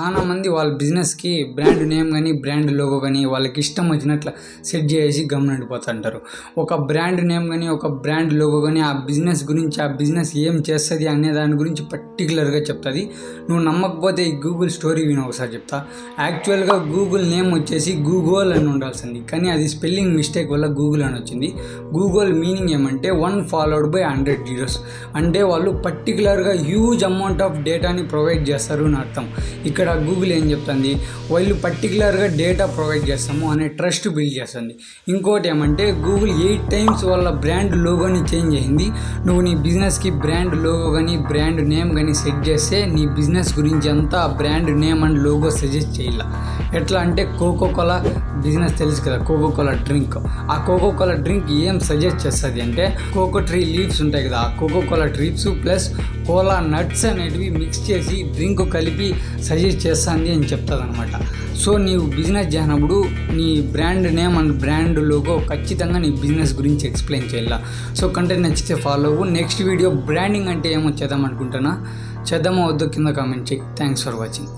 చాలా మంది వాళ్ళ బిజినెస్కి బ్రాండ్ నేమ్ కానీ బ్రాండ్ లోగో కానీ వాళ్ళకి ఇష్టం వచ్చినట్లు సెట్ చేసి గమనిపోతుంటారు. ఒక బ్రాండ్ నేమ్ కానీ ఒక బ్రాండ్ లోగో కానీ ఆ బిజినెస్ గురించి, ఆ బిజినెస్ ఏం చేస్తుంది అనే దాని గురించి పర్టికులర్గా చెప్తుంది. నువ్వు నమ్మకపోతే ఈ గూగుల్ స్టోరీ విని ఒకసారి చెప్తా. యాక్చువల్గా గూగుల్ నేమ్ వచ్చేసి గూగుల్ అని ఉండాల్సింది, కానీ అది స్పెల్లింగ్ మిస్టేక్ వల్ల గూగుల్ అని వచ్చింది. గూగుల్ మీనింగ్ ఏమంటే 1 ఫాలోడ్ బై 100 జీరోస్, అంటే వాళ్ళు పర్టికులర్గా హ్యూజ్ అమౌంట్ ఆఫ్ డేటాని ప్రొవైడ్ చేస్తారు అని అర్థం. ఇక్కడ గూగుల్ ఏం చెప్తుంది, వాళ్ళు పర్టికులర్గా డేటా ప్రొవైడ్ చేస్తాము అనే ట్రస్ట్ బిల్డ్ చేస్తుంది. ఇంకోటి ఏమంటే గూగుల్ 8 times వాళ్ళ బ్రాండ్ లోగోని చేంజ్ అయింది. నువ్వు నీ బిజినెస్కి బ్రాండ్ లోగో కానీ బ్రాండ్ నేమ్ కానీ సెట్ చేస్తే నీ బిజినెస్ గురించి అంతా brand name and logo suggest చేయాల. ఎట్లా అంటే కోకోకోలా బిజినెస్ తెలుసు కదా, కోకోకోలా డ్రింక్. ఆ కోకోకోలా డ్రింక్ ఏం సజెస్ట్ చేస్తుంది అంటే కోకో ట్రీ లీవ్స్ ఉంటాయి కదా, ఆ కోకోకోలా ట్రీప్స్ ప్లస్ కోలా నట్స్ అనేటివి మిక్స్ చేసి డ్రింక్ కలిపి సజెస్ట్ చేస్తుంది అని చెప్తుంది అనమాట. సో నీవు బిజినెస్ చేసినప్పుడు నీ brand name and brand logo ఖచ్చితంగా నీ బిజినెస్ గురించి ఎక్స్ప్లెయిన్ చేయాల. సో కంటెంట్ నచ్చితే ఫాలో అవ్వు. నెక్స్ట్ వీడియో బ్రాండింగ్ అంటే ఏమో చేద్దాం అనుకుంటున్నా, చేద్దామో వద్దో కింద కామెంట్ చేయి. Thanks for watching.